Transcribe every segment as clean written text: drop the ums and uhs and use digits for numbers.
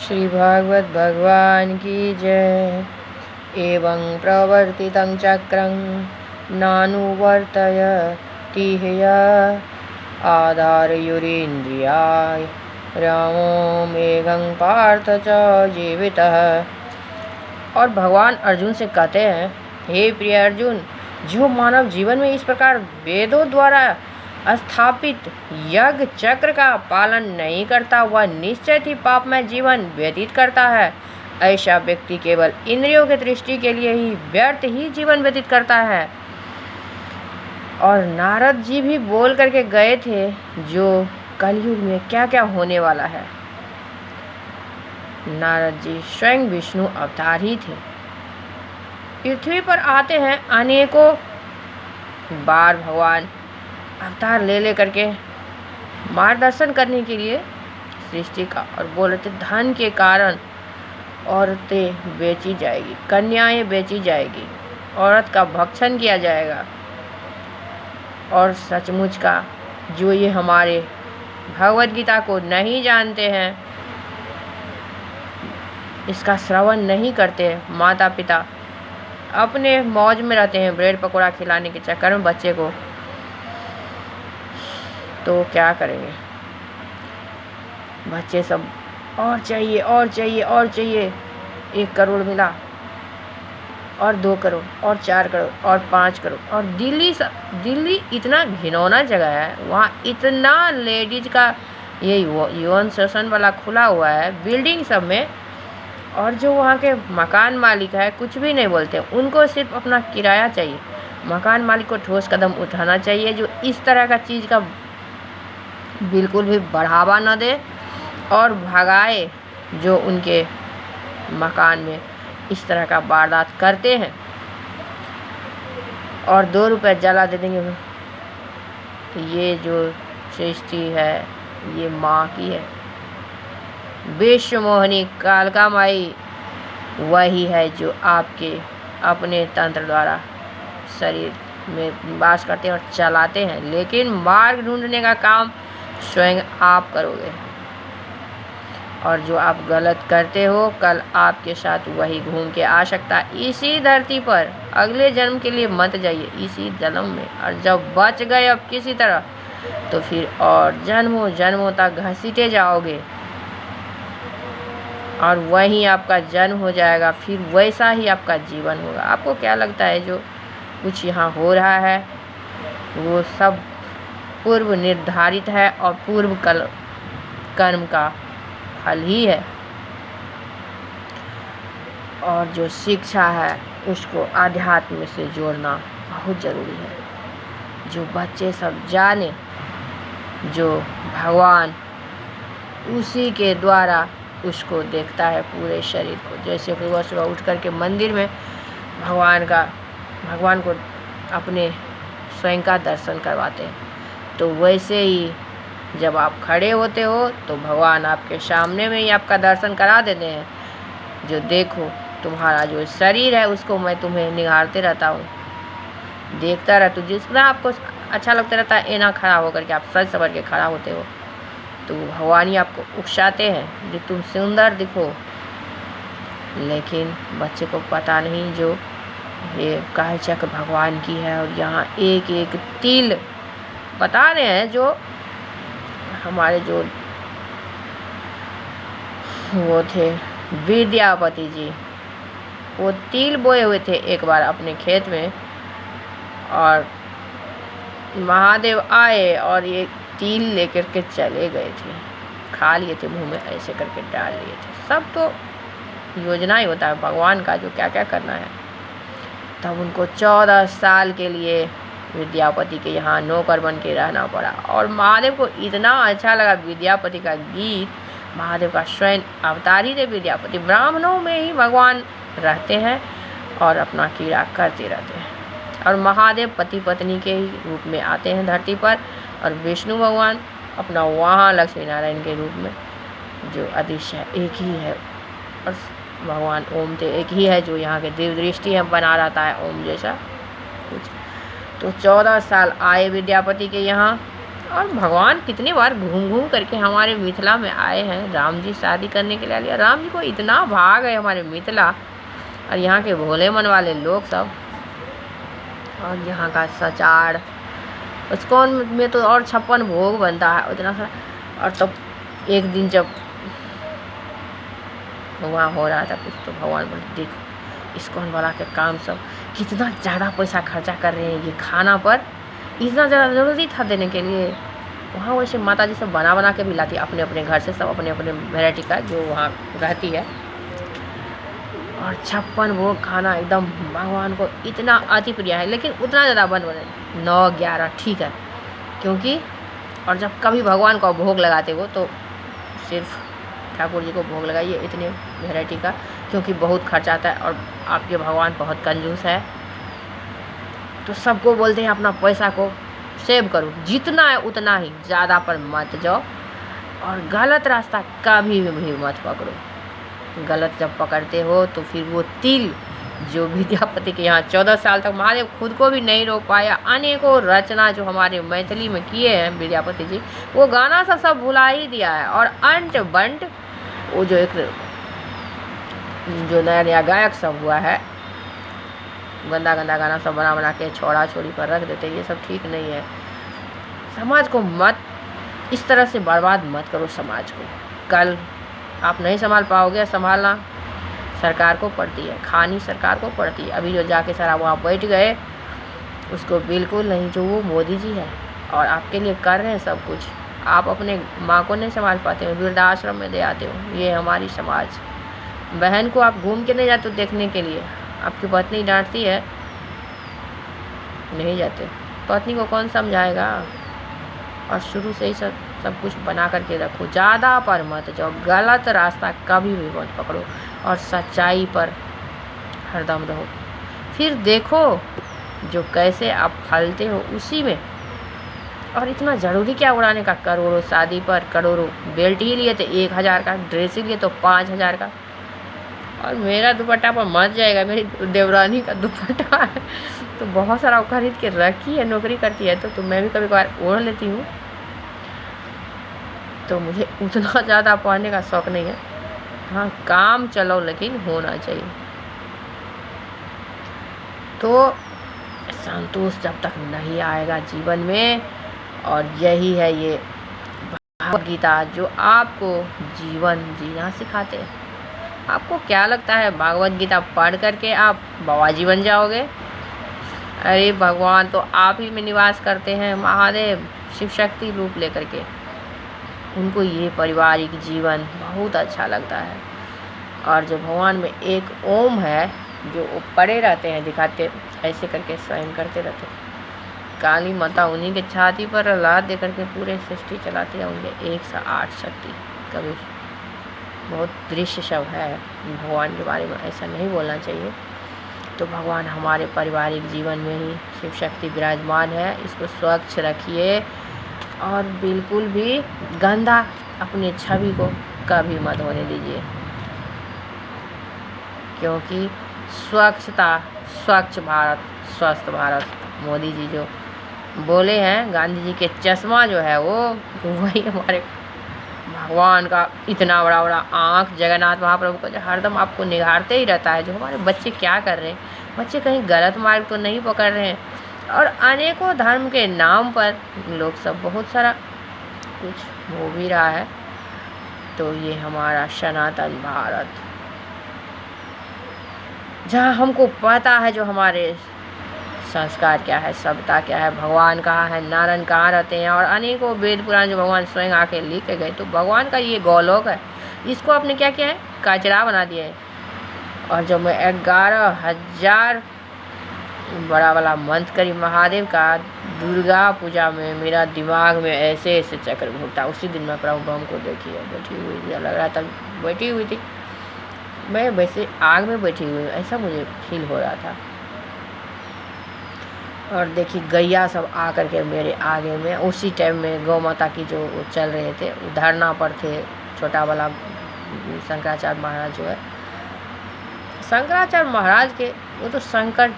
श्री भागवत भगवान की जय। एवं प्रवर्तितं चक्रं नानुवर्तयति यः आधारयुरीन्द्रियाय रामो मेघं पार्थ च जीवितः। और भगवान अर्जुन से कहते हैं, हे प्रिय अर्जुन, जो मानव जीवन में इस प्रकार वेदों द्वारा स्थापित यज्ञ चक्र का पालन नहीं करता, वह निश्चय ही पापमय जीवन व्यतीत करता है। ऐसा व्यक्ति केवल इंद्रियों की दृष्टि के लिए ही व्यर्थ ही जीवन व्यतीत करता है। और नारद जी भी बोल करके गए थे जो कलयुग में क्या क्या होने वाला है। नारद जी स्वयं विष्णु अवतार ही थे। पृथ्वी पर आते हैं अनेकों बार भगवान अवतार ले करके मार्गदर्शन करने के लिए सृष्टि का, और बोल रहे थे धन के कारण औरतें बेची जाएगी, कन्याएं बेची जाएगी, औरत का भक्षण किया जाएगा। और सचमुच का जो ये हमारे भगवद गीता को नहीं जानते हैं, इसका श्रवण नहीं करते, माता पिता अपने मौज में रहते हैं ब्रेड पकौड़ा खिलाने के चक्कर में बच्चे को, तो क्या करेंगे। बच्चे सब और चाहिए और चाहिए और चाहिए, 1 करोड़ मिला और 2 करोड़ और 4 करोड़ और 5 करोड़। और दिल्ली इतना घिनौना जगह है, वहाँ इतना लेडीज का ये यौन शोषण वाला खुला हुआ है बिल्डिंग सब में। और जो वहाँ के मकान मालिक है कुछ भी नहीं बोलते, उनको सिर्फ अपना किराया चाहिए। मकान मालिक को ठोस कदम उठाना चाहिए जो इस तरह का चीज़ का बिल्कुल भी बढ़ावा न दे और भगाए जो उनके मकान में इस तरह का वारदात करते हैं। और 2 रुपये जला दे देंगे। ये जो सृष्टि है ये माँ की है, विश्व मोहिनी कालका माई वही है जो आपके अपने तंत्र द्वारा शरीर में निवास करते हैं और चलाते हैं। लेकिन मार्ग ढूंढने का काम स्वयं आप करोगे। और जो आप गलत करते हो कल आपके साथ वही घूम के आ सकता है इसी धरती पर। अगले जन्म के लिए मत जाइए इसी जन्म में, और जब बच गए अब किसी तरह तो फिर और जन्मों जन्मों तक घसीटे जाओगे और वहीं आपका जन्म हो जाएगा, फिर वैसा ही आपका जीवन होगा। आपको क्या लगता है जो कुछ यहाँ हो रहा है वो सब पूर्व निर्धारित है और पूर्व कर्म का फल ही है। और जो शिक्षा है उसको आध्यात्म से जोड़ना बहुत ज़रूरी है। जो बच्चे सब जाने जो भगवान उसी के द्वारा उसको देखता है पूरे शरीर को। जैसे सुबह सुबह उठ करके मंदिर में भगवान को अपने स्वयं का दर्शन करवाते हैं, तो वैसे ही जब आप खड़े होते हो तो भगवान आपके सामने में ही आपका दर्शन करा देते हैं। जो देखो तुम्हारा जो शरीर है उसको मैं तुम्हें निहारते रहता हूँ, देखता रहता हूँ। जितना आपको अच्छा लगता रहता है एना खड़ा होकर के आप सज सवर के खड़ा होते हो, तो भगवान ही आपको उकसाते हैं जो तुम सुंदर दिखो। लेकिन बच्चे को पता नहीं जो ये काल चक्र भगवान की है और यहाँ एक एक तिल बता रहे हैं। जो हमारे जो वो थे विद्यापति जी, वो तिल बोए हुए थे एक बार अपने खेत में, और महादेव आए और ये तिल लेकर के चले गए थे, खा लिए थे, मुंह में ऐसे करके डाल लिए थे। सब तो योजना ही होता है भगवान का जो क्या क्या करना है। तब उनको 14 साल के लिए विद्यापति के यहाँ नौकर बन के रहना पड़ा। और महादेव को इतना अच्छा लगा विद्यापति का गीत। महादेव का स्वयं अवतार ही थे विद्यापति। ब्राह्मणों में ही भगवान रहते हैं और अपना क्रीड़ा करते रहते हैं। और महादेव पति पत्नी के ही रूप में आते हैं धरती पर, और विष्णु भगवान अपना वहाँ लक्ष्मी नारायण के रूप में जो अदृश्य एक ही है। और भगवान ओम थे एक ही है जो यहाँ के दिव्य दृष्टि है बना रहता है ओम जैसा कुछ। तो 14 साल आए विद्यापति के यहाँ और भगवान कितनी बार घूम घूम करके हमारे मिथिला में आए हैं। राम जी शादी करने के लिए लिया, राम जी को इतना भाग है हमारे मिथिला और यहाँ के भोले मन वाले लोग सब। और यहाँ का सचार इस्कॉन में तो और 56 भोग बनता है उतना सा। और तब एक दिन जब वहाँ हो रहा था कुछ तो भगवान बोले देखो इस्कॉन वाला के काम सब कितना ज़्यादा पैसा खर्चा कर रहे हैं ये खाना पर, इतना ज़्यादा ज़रूरी था देने के लिए। वहाँ वैसे माता जी सब बना बना के भी लाती अपने अपने घर से, सब अपने अपने वैरायटी का जो वहाँ रहती है। और 56 भोग खाना एकदम भगवान को इतना अति प्रिय है। लेकिन उतना ज़्यादा बन बने 9-11 ठीक है, क्योंकि और जब कभी भगवान को भोग लगाते हो तो सिर्फ ठाकुर जी को भोग लगाइए इतने वैरायटी का, क्योंकि बहुत खर्च आता है और आपके भगवान बहुत कंजूस है। तो सबको बोलते हैं अपना पैसा को सेव करो, जितना है उतना ही, ज़्यादा पर मत जाओ और गलत रास्ता कभी भी मत पकड़ो। गलत जब पकड़ते हो तो फिर वो तिल जो विद्यापति के यहाँ 14 साल तक महादेव खुद को भी नहीं रोक पाया, अनेकों रचना जो हमारे मैथिली में किए हैं विद्यापति जी, वो गाना सब भुला ही दिया है। और अंट बंट वो जो एक जो नया नया गायक सब हुआ है, गंदा गंदा गाना सब बना बना के छोड़ा छोड़ी पर रख देते, ये सब ठीक नहीं है। समाज को मत इस तरह से बर्बाद मत करो समाज को। कल आप नहीं संभाल पाओगे, संभालना सरकार को पड़ती है, खानी सरकार को पड़ती है। अभी जो जाके सारा वहाँ बैठ गए उसको बिल्कुल नहीं, जो वो मोदी जी है और आपके लिए कर रहे हैं सब कुछ, आप अपने माँ को नहीं संभाल पाते हो, वृद्धाश्रम में दे आते हो। ये हमारी समाज। बहन को आप घूम के नहीं जाते हो देखने के लिए, आपकी पत्नी डांटती है नहीं जाते, पत्नी को कौन समझाएगा। और शुरू से ही सब कुछ बना करके रखो, ज़्यादा पर मत जाओ, गलत रास्ता कभी भी मत पकड़ो और सच्चाई पर हरदम रहो। फिर देखो जो कैसे आप फलते हो उसी में। और इतना ज़रूरी क्या उड़ाने का, करोड़ों शादी पर करोड़ों, बेल्ट ही लिए थे 1000 का, ड्रेस ही लिए तो 5000 का। और मेरा दुपट्टा पर मच जाएगा, मेरी देवरानी का दुपट्टा है तो बहुत सारा खरीद के रखी है, नौकरी करती है तो मैं भी कभी कभार ओढ़ लेती हूँ। तो मुझे उतना ज़्यादा पहनने का शौक़ नहीं है। हाँ काम चलो लेकिन होना चाहिए। तो संतोष जब तक नहीं आएगा जीवन में, और यही है ये भगवद गीता जो आपको जीवन जीना सिखाते हैं। आपको क्या लगता है भगवद गीता पढ़ करके आप बाबाजी बन जाओगे? अरे भगवान तो आप ही में निवास करते हैं, महादेव शिव शक्ति रूप लेकर के। उनको ये पारिवारिक जीवन बहुत अच्छा लगता है। और जो भगवान में एक ओम है जो वो पड़े रहते हैं, दिखाते ऐसे करके स्वयं करते रहते हैं। काली माता उन्हीं के छाती पर लात दे करके पूरे सृष्टि चलाते हैं, उनके 108 शक्ति। कभी बहुत दृश्य सब है भगवान के बारे में, ऐसा नहीं बोलना चाहिए। तो भगवान हमारे पारिवारिक जीवन में ही शिव शक्ति विराजमान है। इसको स्वच्छ रखिए और बिल्कुल भी गंदा अपनी छवि को कभी मत होने दीजिए, क्योंकि स्वच्छता, स्वच्छ भारत, स्वस्थ भारत, मोदी जी जो बोले हैं, गांधी जी के चश्मा जो है वो वही हमारे भगवान का इतना बड़ा बड़ा आँख जगन्नाथ महाप्रभु का जो हरदम आपको निहारते ही रहता है। जो हमारे बच्चे क्या कर रहे हैं, बच्चे कहीं गलत मार्ग तो नहीं पकड़ रहे हैं। और अनेकों धर्म के नाम पर लोग सब बहुत सारा कुछ हो भी रहा है। तो ये हमारा सनातन भारत, जहाँ हमको पता है जो हमारे संस्कार क्या है, सभ्यता क्या है, भगवान कहाँ है, नारायण कहाँ रहते हैं, और अनेकों वेद पुराण जो भगवान स्वयं आके लिख के गए। तो भगवान का ये गोलोक है, इसको आपने क्या किया है, कचरा बना दिया है। और जब मैं 11,000 बड़ा वाला मंत्र करी महादेव का, दुर्गा पूजा में मेरा दिमाग में ऐसे ऐसे चक्र घूमता। उसी दिन मैं प्रभु बम को देखी है, बैठी हुई थी, लग रहा था बैठी हुई थी मैं, वैसे आग में बैठी हुई ऐसा मुझे फील हो रहा था। और देखिए गैया सब आ करके मेरे आगे में, उसी टाइम में गौ माता की जो चल रहे थे धरना पर थे। छोटा वाला शंकराचार्य महाराज जो है, शंकराचार्य महाराज के वो तो शंकर,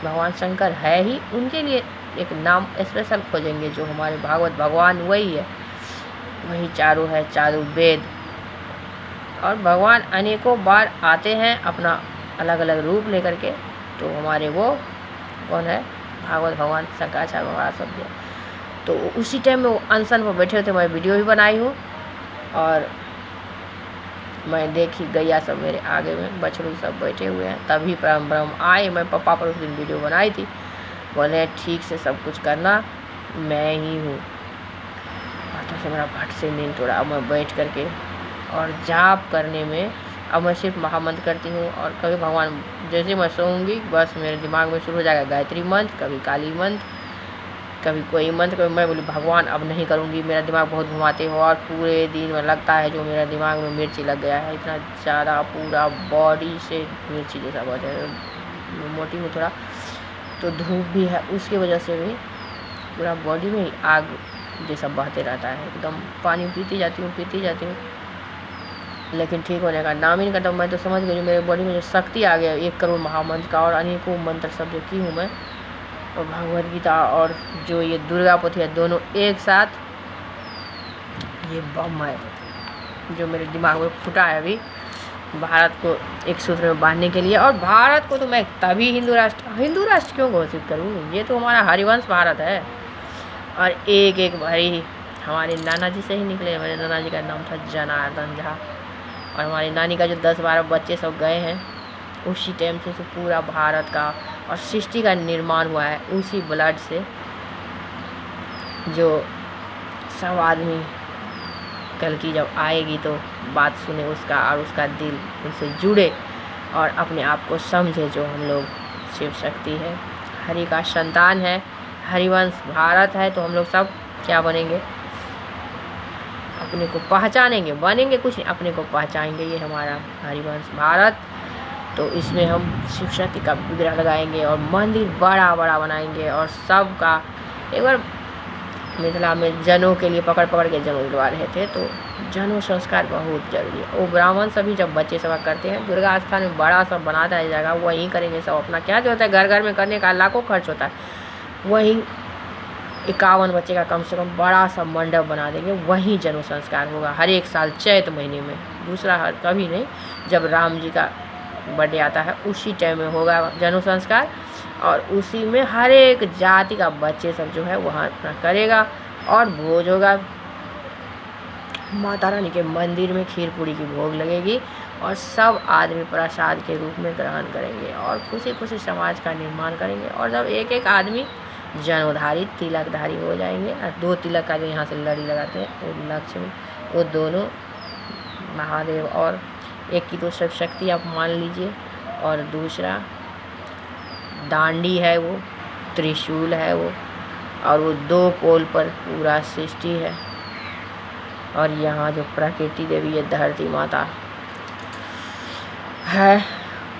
भगवान शंकर है ही, उनके लिए एक नाम स्पेशल खोजेंगे जो हमारे भागवत भगवान वही है, वही चारों है, चारों वेद। और भगवान अनेकों बार आते हैं अपना अलग अलग रूप लेकर के। तो हमारे वो कौन है, भागवत भगवान शंकराचार्य महाराज सब दिया। तो उसी टाइम में वो अनशन पर बैठे थे, मैं वीडियो भी बनाई हूँ। और मैं देखी गैया सब मेरे आगे में, बछड़ू सब बैठे हुए हैं। तभी परम ब्रह्म आए। मैं पापा पर उस दिन वीडियो बनाई थी, बोले ठीक से सब कुछ करना, मैं ही हूँ। तो से मेरा भट से नींद तोड़ा। अब मैं बैठ करके और जाप करने में अब मैं सिर्फ महामंत्र करती हूँ। और कभी भगवान जैसे मैं सोऊंगी बस मेरे दिमाग में शुरू हो जाएगा गायत्री मंत्र, कभी काली मंत्र, कभी कोई मंत्र। कभी मैं बोली भगवान अब नहीं करूँगी, मेरा दिमाग बहुत घुमाते हो। और पूरे दिन में लगता है जो मेरा दिमाग में मिर्ची लग गया है, इतना ज़्यादा पूरा बॉडी से मिर्ची जैसा बहुत है। मोटी हूँ थोड़ा, तो धूप भी है, उसकी वजह से भी पूरा बॉडी में आग जैसा बहते रहता है। एकदम पानी पीती जाती हूँ, लेकिन ठीक होने का नाम ही नहीं करता। मैं तो समझ गई मेरे बॉडी में जो शक्ति आ गया 1 करोड़ महामंत्र का, और अनेकों मंत्र सब जो की हूँ मैं, और भगवद गीता और जो ये दुर्गा पोथी है, दोनों एक साथ ये बम है जो मेरे दिमाग में फूटा है अभी, भारत को एक सूत्र में बांधने के लिए। और भारत को तो मैं तभी हिंदू राष्ट्र क्यों घोषित करूँ, ये तो हमारा हरिवंश भारत है। और एक भाई हमारे नाना जी से ही निकले। मेरे नाना जी का नाम था जनार्दन झा। और हमारी नानी का जो 10-12 बच्चे सब गए हैं, उसी टाइम से पूरा भारत का और सृष्टि का निर्माण हुआ है उसी ब्लड से। जो सब आदमी कल की जब आएगी तो बात सुने उसका, और उसका दिल उनसे जुड़े और अपने आप को समझे जो हम लोग शिव शक्ति है, हरि का संतान है, हरिवंश भारत है। तो हम लोग सब क्या बनेंगे, अपने को पहचानेंगे, बनेंगे कुछ नहीं, अपने को पहचानेंगे। ये हमारा हरिवंश भारत। तो इसमें हम शिव शक्ति का विग्रह लगाएंगे और मंदिर बड़ा बड़ा बनाएंगे। और सबका एक बार मिथिला में जनों के लिए पकड़ के जनों दिलवा रहे थे, तो जनों संस्कार बहुत जरूरी है। वो ब्राह्मण सभी जब बच्चे सेवा करते हैं, दुर्गा स्थान में बड़ा सब बनाता है जगह, वहीं करेंगे सब। अपना क्या जो होता है घर में करने का लाखों खर्च होता है, वहीं 51 बच्चे का कम से कम बड़ा सा मंडप बना देंगे, वहीं जनेऊ संस्कार होगा हर एक साल चैत महीने में। दूसरा हर कभी नहीं, जब राम जी का बर्थडे आता है उसी टाइम में होगा जनेऊ संस्कार। और उसी में हर एक जाति का बच्चे सब जो है वहाँ अपना करेगा। और भोज होगा, माता रानी के मंदिर में खीर पूरी की भोग लगेगी और सब आदमी प्रसाद के रूप में ग्रहण करेंगे और खुशी खुशी समाज का निर्माण करेंगे। और जब एक एक आदमी जनेऊधारी तिलकधारी हो जाएंगे, और 2 तिलक का जो यहाँ से लड़ी लगाते हैं वो लक्ष्मी, वो दोनों महादेव, और एक की तो शिव शक्ति आप मान लीजिए, और दूसरा दांडी है, वो त्रिशूल है वो, और वो 2 पोल पर पूरा सृष्टि है। और यहाँ जो प्रकृति देवी है धरती माता है।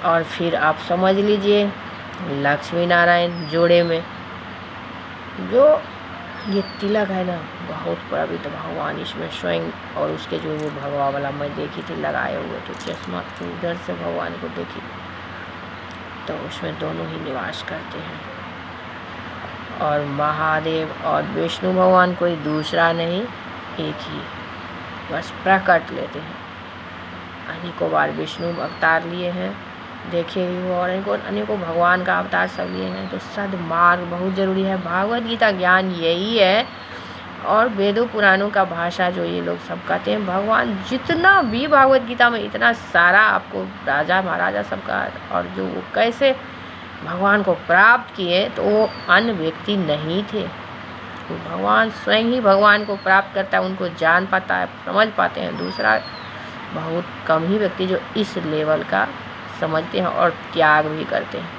और फिर आप समझ लीजिए लक्ष्मी नारायण जोड़े में जो ये तिलक है ना, बहुत पवित्र भगवान इसमें स्वयं। और उसके जो वो भगवा वाला मैं देखी थी लगाए हुए, तो चश्मा उधर से भगवान को देखी, तो उसमें दोनों ही निवास करते हैं। और महादेव और विष्णु भगवान कोई दूसरा नहीं, एक ही, बस प्रकट लेते हैं। अनेकों बार विष्णु अवतार लिए हैं, देखे ही हो, और अनेकों भगवान का अवतार सब लिए हैं। तो सद्मार्ग बहुत ज़रूरी है। भागवत गीता ज्ञान यही है। और वेदों पुराणों का भाषा जो ये लोग सब कहते हैं, भगवान जितना भी भागवत गीता में इतना सारा आपको राजा महाराजा सबका, और जो वो कैसे भगवान को प्राप्त किए, तो वो अन्य व्यक्ति नहीं थे, तो भगवान स्वयं ही भगवान को प्राप्त करता है, उनको जान पाता है, समझ पाते हैं। दूसरा बहुत कम ही व्यक्ति जो इस लेवल का समझते हैं और त्याग भी करते हैं।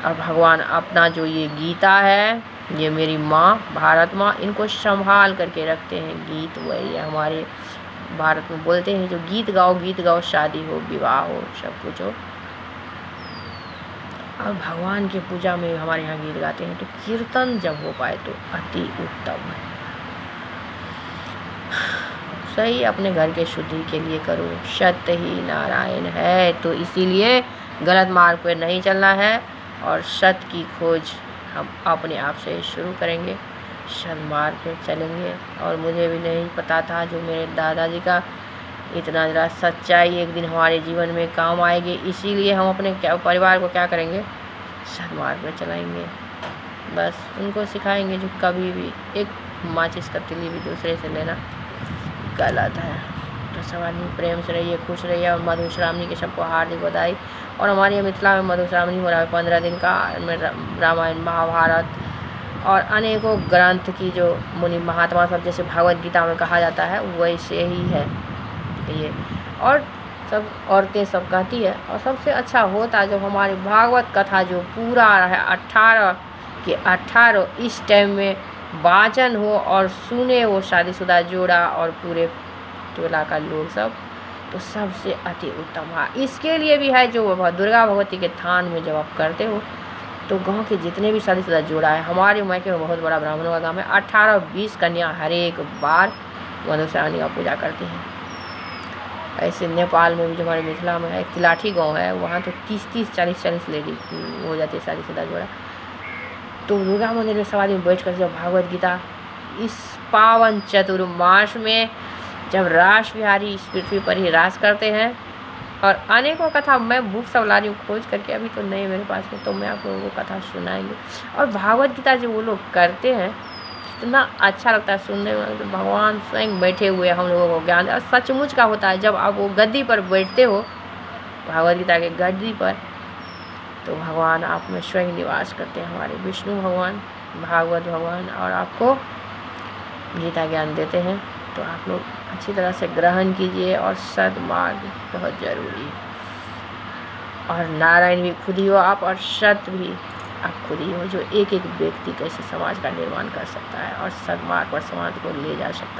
और भगवान अपना जो ये गीता है, ये मेरी माँ भारत माँ, इनको संभाल करके रखते हैं। गीत वही है हमारे भारत में बोलते हैं, जो गीत गाओ, शादी हो, विवाह हो, सब कुछ हो। और भगवान की पूजा में हमारे यहाँ गीत गाते हैं, तो कीर्तन जब हो पाए तो अति उत्तम है। सही अपने घर के शुद्धि के लिए करो। सत्य ही नारायण है, तो इसीलिए गलत मार्ग पर नहीं चलना है और सत्य की खोज हम अपने आप से शुरू करेंगे, सन्मार्ग पे चलेंगे। और मुझे भी नहीं पता था जो मेरे दादाजी का इतना ज़रा सच्चाई एक दिन हमारे जीवन में काम आएगी। इसीलिए हम अपने परिवार को क्या करेंगे, सन्मार्ग पे चलाएंगे। बस उनको सिखाएंगे जो कभी भी एक माचिस का तिल्ली भी दूसरे से लेना गलत है। तो सब आदमी प्रेम से रहिए, खुश रहिए। और मधुश्रावणी के सबको हार्दिक बधाई। और हमारे मिथिला में मधुश्रावणी हो रहा है 15 दिन का। इनमें रामायण, महाभारत और अनेकों ग्रंथ की जो मुनि महात्मा सब, जैसे भगवद गीता में कहा जाता है, वैसे ही है ये। और सब औरतें सब कहती है। और सबसे अच्छा होता जब हमारी भागवत कथा जो पूरा है 18 के 18 इस टाइम में वाचन हो और सुने वो शादीशुदा जोड़ा और पूरे टोला का लोग सब, तो सबसे अति उत्तम है। इसके लिए भी है जो दुर्गा भगवती के थान में जब आप करते हो तो गांव के जितने भी शादीशुदा जोड़ा है, हमारे मायके में बहुत बड़ा ब्राह्मणों का गाँव है, 18-20 कन्या हर एक बार मधुश्रावणी का पूजा करती हैं। ऐसे नेपाल में भी जो हमारे मिथिला में है, एक तिलाठी गांव है, वहाँ तो 30-30, 40-40 लेडी हो जाती है शादीशुदा जोड़ा। तो दुर्गा मंदिर में सब आदमी बैठ कर जब भागवत गीता इस पावन चतुर्मास में जब रास बिहारी इस पृथ्वी पर ही रास करते हैं, और अनेकों कथा मैं बुक सब ला रही हूँ खोज करके, अभी तो नहीं मेरे पास में, तो मैं आप लोगों को कथा सुनाएंगे। और भागवत गीता जो वो लोग करते हैं इतना अच्छा लगता है सुनने में, तो भगवान स्वयं बैठे हुए हम लोगों को ज्ञान, और सचमुच का होता है। जब आप वो गद्दी पर बैठते हो भागवत गीता के गद्दी पर, तो भगवान आप में स्वयं निवास करते हैं, हमारे विष्णु भगवान, भागवत भगवान, और आपको गीता ज्ञान देते हैं। तो आप लोग अच्छी तरह से ग्रहण कीजिए। और सद्मार्ग बहुत ज़रूरी है। और नारायण भी खुद ही हो आप, और सत्य भी आप खुद ही हो, जो एक एक व्यक्ति कैसे समाज का निर्माण कर सकता है और सद्मार्ग पर समाज को ले जा सकता है।